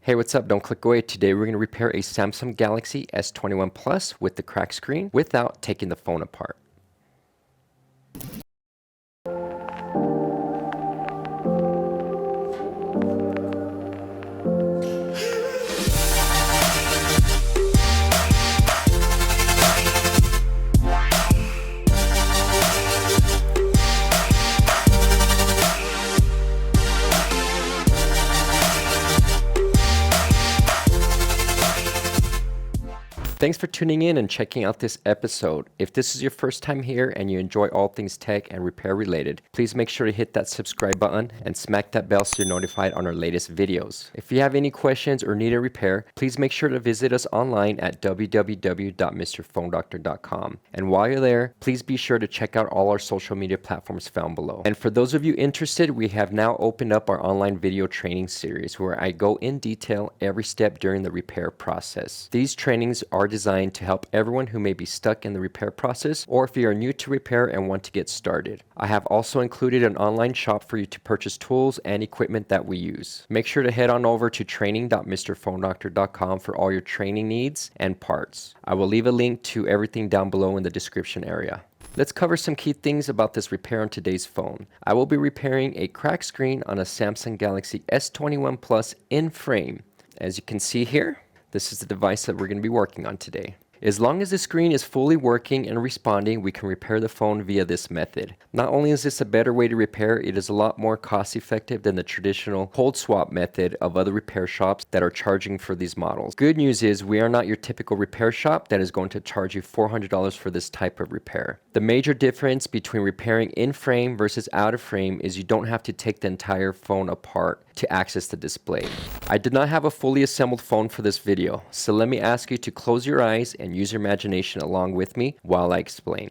Hey, what's up? Don't click away. Today we're going to repair a Samsung Galaxy S21 Plus with the cracked screen without taking the phone apart. Thanks for tuning in and checking out this episode. If this is your first time here and you enjoy all things tech and repair related, please make sure to hit that subscribe button and smack that bell so you're notified on our latest videos. If you have any questions or need a repair, please make sure to visit us online at www.mrphonedoctor.com. And while you're there, please be sure to check out all our social media platforms found below. And for those of you interested, we have now opened up our online video training series where I go in detail every step during the repair process. These trainings are designed to help everyone who may be stuck in the repair process, or if you are new to repair and want to get started. I have also included an online shop for you to purchase tools and equipment that we use. Make sure to head on over to training.mrphonedoctor.com for all your training needs and parts. I will leave a link to everything down below in the description area. Let's cover some key things about this repair on today's phone. I will be repairing a cracked screen on a Samsung Galaxy S21 Plus in frame. As you can see here, this is the device that we're going to be working on today. As long as the screen is fully working and responding, we can repair the phone via this method. Not only is this a better way to repair, it is a lot more cost effective than the traditional cold swap method of other repair shops that are charging for these models. Good news is we are not your typical repair shop that is going to charge you $400 for this type of repair. The major difference between repairing in frame versus out of frame is you don't have to take the entire phone apart to access the display. I did not have a fully assembled phone for this video, so let me ask you to close your eyes and use your imagination along with me while I explain.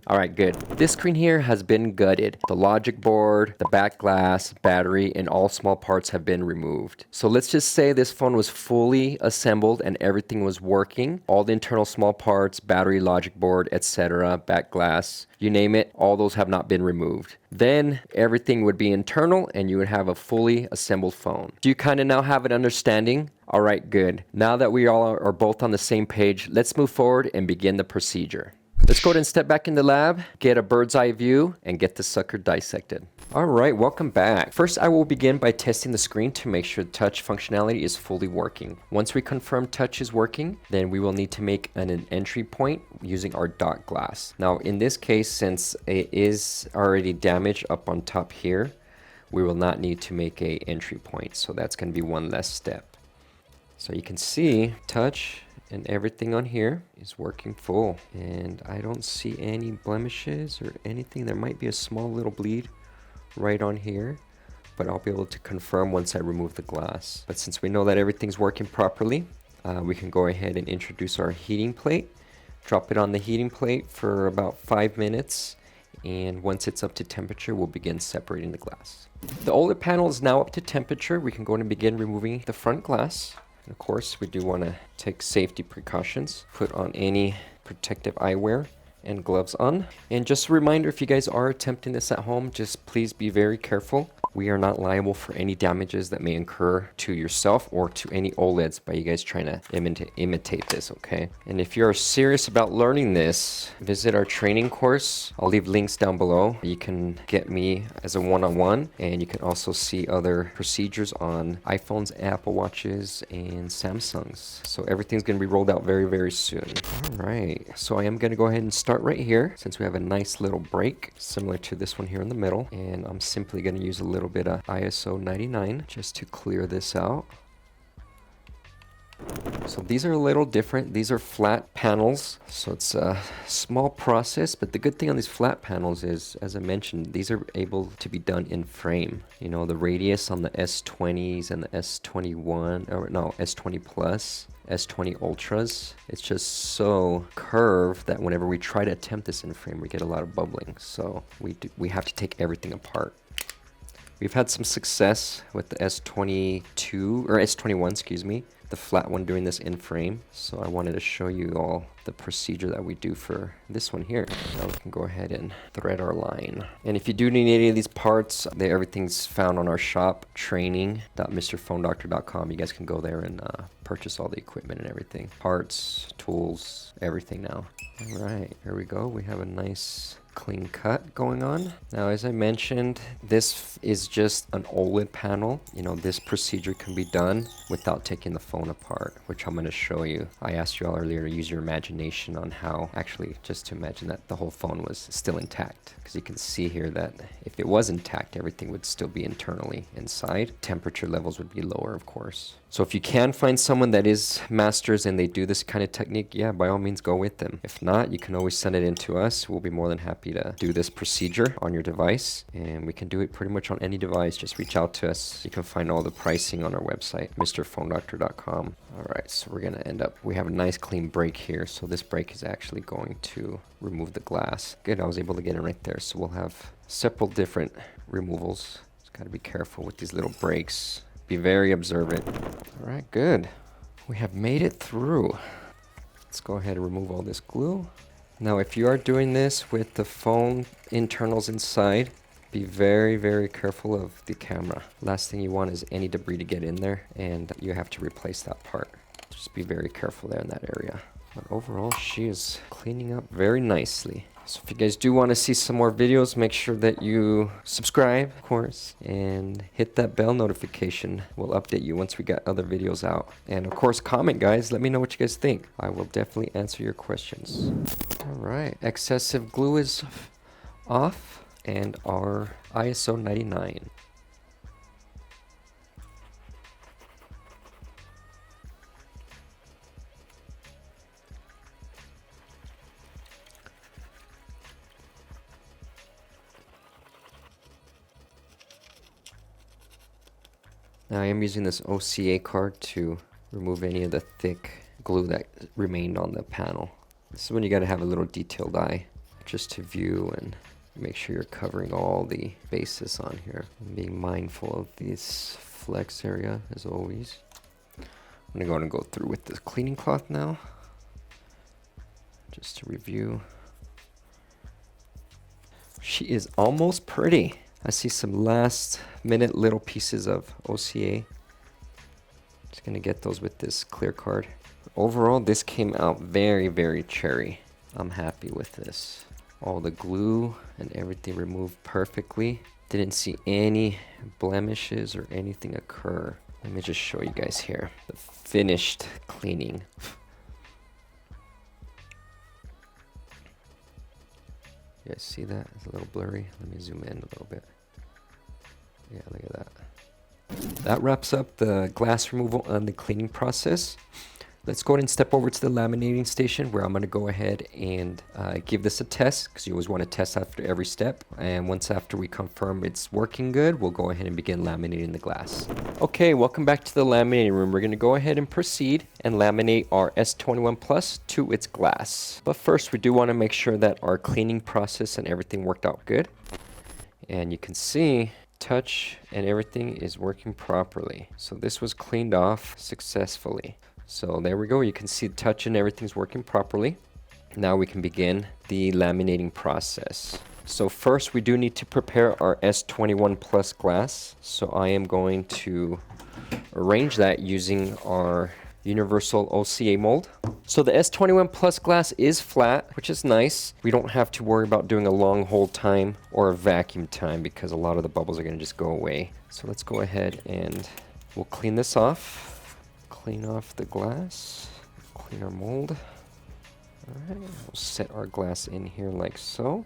Alright, good. This screen here has been gutted. The logic board, the back glass, battery, and all small parts have been removed. So let's just say this phone was fully assembled and everything was working. All the internal small parts, battery, logic board, etc., back glass, you name it, all those have not been removed. Then everything would be internal and you would have a fully assembled phone. Do you kind of now have an understanding? All right, good. Now that we all are both on the same page, let's move forward and begin the procedure. Let's go ahead and step back in the lab, get a bird's eye view, and get the sucker dissected. All right, welcome back. First, I will begin by testing the screen to make sure touch functionality is fully working. Once we confirm touch is working, then we will need to make an entry point using our dot glass. Now, in this case, since it is already damaged up on top here, we will not need to make an entry point. So that's going to be one less step. So you can see touch and everything on here is working full. And I don't see any blemishes or anything. There might be a small little bleed right on here, but I'll be able to confirm once I remove the glass. But since we know that everything's working properly, we can go ahead and introduce our heating plate. Drop it on the heating plate for about 5 minutes. And once it's up to temperature, we'll begin separating the glass. The OLED panel is now up to temperature. We can go and begin removing the front glass. Of course, we do want to take safety precautions, put on any protective eyewear and gloves on. And just a reminder, if you guys are attempting this at home, just please be very careful. We are not liable for any damages that may occur to yourself or to any OLEDs by you guys trying to imitate this, okay? And if you're serious about learning this, visit our training course. I'll leave links down below. You can get me as a one-on-one, and you can also see other procedures on iPhones, Apple Watches, and Samsungs. So everything's going to be rolled out very, very soon. All right, so I am going to go ahead and start right here since we have a nice little break similar to this one here in the middle, and I'm simply going to use a little bit of ISO 99 just to clear this out. So these are a little different. These are flat panels, so it's a small process, but the good thing on these flat panels is, as I mentioned, these are able to be done in frame. You know, the radius on the S20s and the S21, or no, S20 Plus, S20 Ultras, it's just so curved that whenever we try to attempt this in frame, we get a lot of bubbling. So we have to take everything apart. We've had some success with the S22, or S21, excuse me, the flat one doing this in frame. So I wanted to show you all the procedure that we do for this one here. Now we can go ahead and thread our line. And if you do need any of these parts, everything's found on our shop, training.mrphonedoctor.com. You guys can go there and purchase all the equipment and everything. Parts, tools, everything now. All right, here we go. We have a nice clean cut going on. Now, as I mentioned, this is just an OLED panel. You know, this procedure can be done without taking the phone apart, which I'm going to show you. I asked you all earlier to use your imagination on how, actually, just to imagine that the whole phone was still intact. Because you can see here that if it was intact, everything would still be internally inside. Temperature levels would be lower, of course. So if you can find someone that is masters and they do this kind of technique, yeah, by all means go with them. If not, you can always send it in to us. We'll be more than happy to do this procedure on your device, and we can do it pretty much on any device. Just reach out to us. You can find all the pricing on our website, mrphonedoctor.com. All right, so we're gonna end up, we have a nice clean break here. So this break is actually going to remove the glass. Good, I was able to get it right there. So we'll have several different removals. Just gotta be careful with these little breaks. Be very observant. All right, good. We have made it through. Let's go ahead and remove all this glue. Now, if you are doing this with the phone internals inside, be very, very careful of the camera. Last thing you want is any debris to get in there, and you have to replace that part. Just be very careful there in that area. But overall, she is cleaning up very nicely. So if you guys do want to see some more videos, make sure that you subscribe, of course, and hit that bell notification. We'll update you once we got other videos out. And of course, comment, guys. Let me know what you guys think. I will definitely answer your questions. All right, excessive glue is off, and our ISO 99. Now I am using this OCA card to remove any of the thick glue that remained on the panel. This is when you gotta have a little detailed eye just to view and make sure you're covering all the bases on here. And being mindful of this flex area as always. I'm gonna go through with this cleaning cloth now, just to review. She is almost pretty. I see some last minute little pieces of OCA. Just gonna get those with this clear card. Overall, this came out very, very cherry. I'm happy with this. All the glue and everything removed perfectly. Didn't see any blemishes or anything occur. Let me just show you guys here the finished cleaning. You guys see that? It's a little blurry. Let me zoom in a little bit. Yeah, look at that. That wraps up the glass removal and the cleaning process. Let's go ahead and step over to the laminating station, where I'm going to go ahead and give this a test, because you always want to test after every step. And once after we confirm it's working good, we'll go ahead and begin laminating the glass. Okay, welcome back to the laminating room. We're going to go ahead and proceed and laminate our S21 Plus to its glass. But first, we do want to make sure that our cleaning process and everything worked out good. And you can see touch and everything is working properly. So this was cleaned off successfully. So there we go. You can see the touch and everything's working properly. Now we can begin the laminating process. So first we do need to prepare our S21 Plus glass. So I am going to arrange that using our universal OCA mold. So the S21 Plus glass is flat, which is nice. We don't have to worry about doing a long hold time or a vacuum time, because a lot of the bubbles are going to just go away. So let's go ahead and we'll clean this off. Clean off the glass, clean our mold. All right, we'll set our glass in here like so.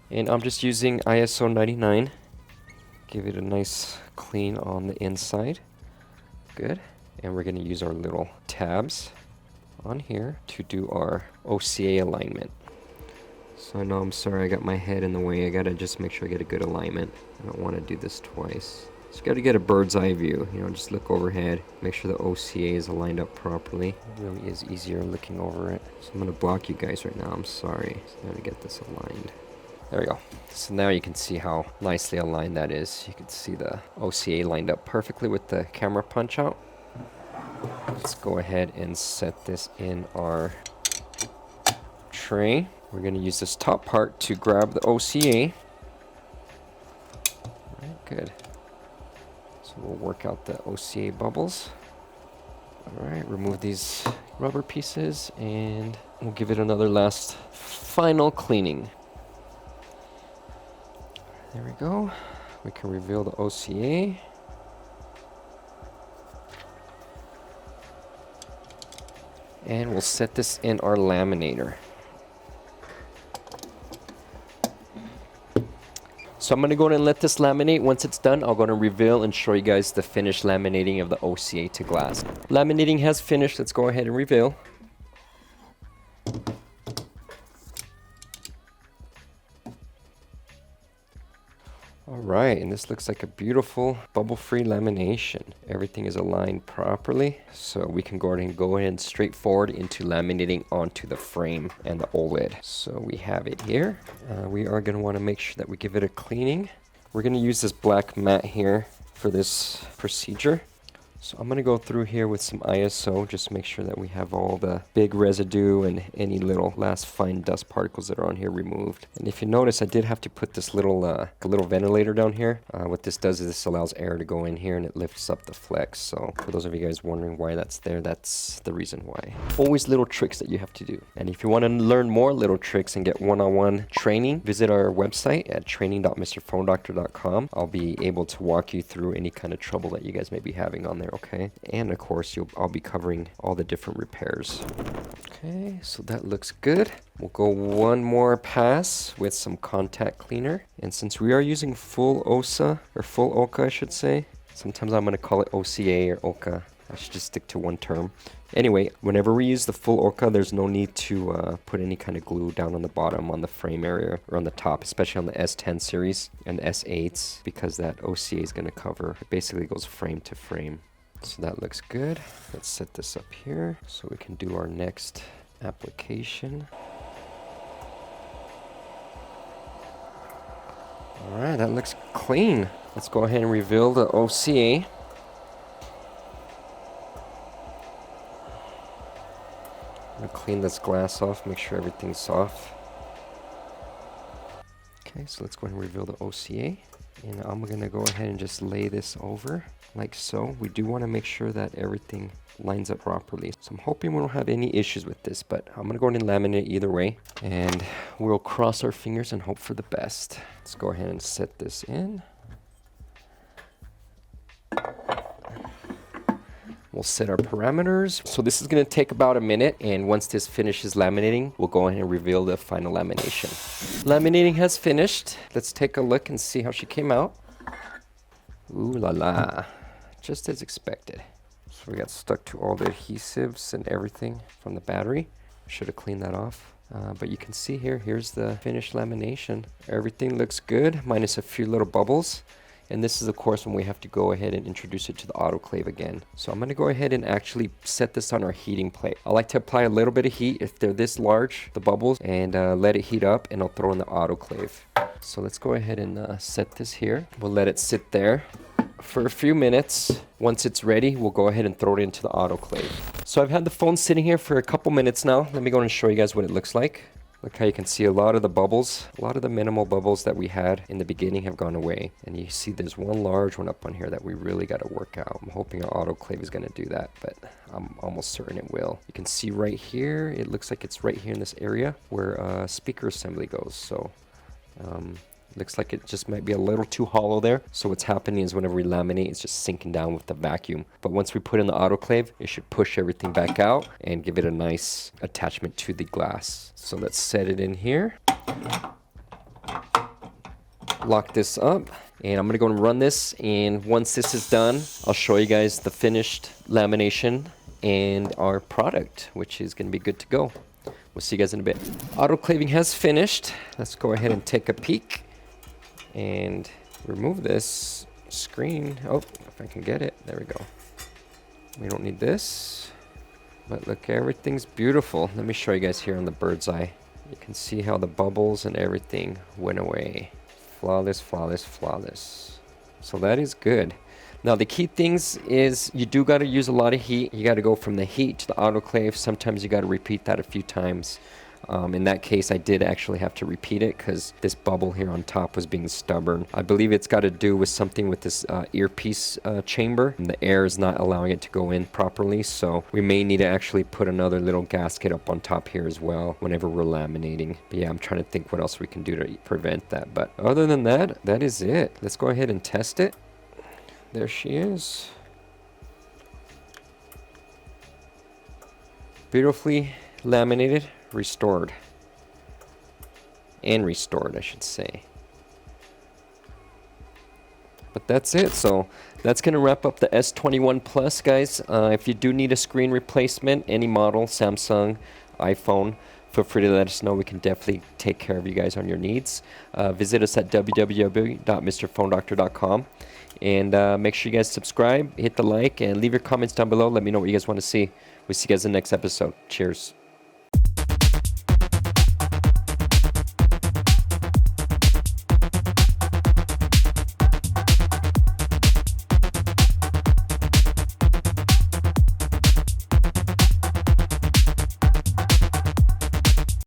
And I'm just using ISO 99. Give it a nice clean on the inside. Good. And we're gonna use our little tabs on here to do our OCA alignment. So I know, I'm sorry, I got my head in the way. I gotta just make sure I get a good alignment. I don't want to do this twice. So you got to get a bird's eye view, you know, just look overhead, make sure the OCA is aligned up properly. It really is easier looking over it. So I'm going to block you guys right now, I'm sorry. So I got to get this aligned. There we go. So now you can see how nicely aligned that is. You can see the OCA lined up perfectly with the camera punch out. Let's go ahead and set this in our tray. We're going to use this top part to grab the OCA. All right, good. So we'll work out the OCA bubbles. All right, remove these rubber pieces and we'll give it another last final cleaning. There we go. We can reveal the OCA. And we'll set this in our laminator. So I'm going to go ahead and let this laminate. Once it's done, I'll go ahead and reveal and show you guys the finished laminating of the OCA to glass. Laminating has finished. Let's go ahead and reveal. Alright, and this looks like a beautiful bubble-free lamination. Everything is aligned properly, so we can go ahead and straight forward into laminating onto the frame and the OLED. So we have it here. We are going to want to make sure that we give it a cleaning. We're going to use this black mat here for this procedure. So I'm going to go through here with some ISO, just make sure that we have all the big residue and any little last fine dust particles that are on here removed. And if you notice, I did have to put this little ventilator down here. What this does is this allows air to go in here and it lifts up the flex. So for those of you guys wondering why that's there, that's the reason why. Always little tricks that you have to do. And if you want to learn more little tricks and get one-on-one training, visit our website at training.mrphonedoctor.com. I'll be able to walk you through any kind of trouble that you guys may be having on there. Okay, and of course I'll be covering all the different repairs. Okay, so that looks good. We'll go one more pass with some contact cleaner, and since we are using full OSA, or full OCA I should say, sometimes I'm going to call it OCA or OCA. I should just stick to one term. Anyway, whenever we use the full OCA, there's no need to put any kind of glue down on the bottom on the frame area or on the top, especially on the S10 series and the S8s, because that OCA is going to cover. It basically goes frame to frame. So that looks good. Let's set this up here so we can do our next application. All right, that looks clean. Let's go ahead and reveal the OCA. I'm gonna clean this glass off, make sure everything's soft. Okay, so let's go ahead and reveal the OCA. And I'm gonna go ahead and just lay this over like so. We do want to make sure that everything lines up properly. So I'm hoping we don't have any issues with this, but I'm gonna go ahead and laminate either way. And we'll cross our fingers and hope for the best. Let's go ahead and set this in. We'll set our parameters. So this is going to take about a minute, and once this finishes laminating, we'll go ahead and reveal the final lamination. Laminating has finished. Let's take a look and see how she came out. Ooh la la, just as expected. So we got stuck to all the adhesives and everything from the battery. Should have cleaned that off. But you can see here's the finished lamination. Everything looks good, minus a few little bubbles. And this is, of course, when we have to go ahead and introduce it to the autoclave again. So I'm going to go ahead and actually set this on our heating plate. I like to apply a little bit of heat if they're this large, the bubbles, and let it heat up, and I'll throw in the autoclave. So let's go ahead and set this here. We'll let it sit there for a few minutes. Once it's ready, we'll go ahead and throw it into the autoclave. So I've had the phone sitting here for a couple minutes now. Let me go and show you guys what it looks like. Look how you can see a lot of the bubbles, a lot of the minimal bubbles that we had in the beginning have gone away. And you see there's one large one up on here that we really got to work out. I'm hoping our autoclave is going to do that, but I'm almost certain it will. You can see right here, it looks like it's right here in this area where speaker assembly goes. So looks like it just might be a little too hollow there. So what's happening is whenever we laminate, it's just sinking down with the vacuum. But once we put in the autoclave, it should push everything back out and give it a nice attachment to the glass. So let's set it in here. Lock this up. And I'm going to go and run this. And once this is done, I'll show you guys the finished lamination and our product, which is going to be good to go. We'll see you guys in a bit. Autoclaving has finished. Let's go ahead and take a peek and remove this screen. Oh, if I can get it. There we go. We don't need this. But look, everything's beautiful. Let me show you guys here on the bird's eye. You can see how the bubbles and everything went away. Flawless, flawless, flawless. So that is good. Now the key things is you do got to use a lot of heat. You got to go from the heat to the autoclave. Sometimes you got to repeat that a few times. In that case, I did actually have to repeat it because this bubble here on top was being stubborn. I believe it's got to do with something with this earpiece chamber. And the air is not allowing it to go in properly. So we may need to actually put another little gasket up on top here as well whenever we're laminating. But yeah, I'm trying to think what else we can do to prevent that. But other than that, that is it. Let's go ahead and test it. There she is. Beautifully laminated, restored. And restored, I should say. But that's it. So that's going to wrap up the S21 Plus, guys. If you do need a screen replacement, any model, Samsung, iPhone, feel free to let us know. We can definitely take care of you guys on your needs. Visit us at www.mrphonedoctor.com. And make sure you guys subscribe, hit the like, and leave your comments down below. Let me know what you guys want to see. We'll see you guys in the next episode. Cheers.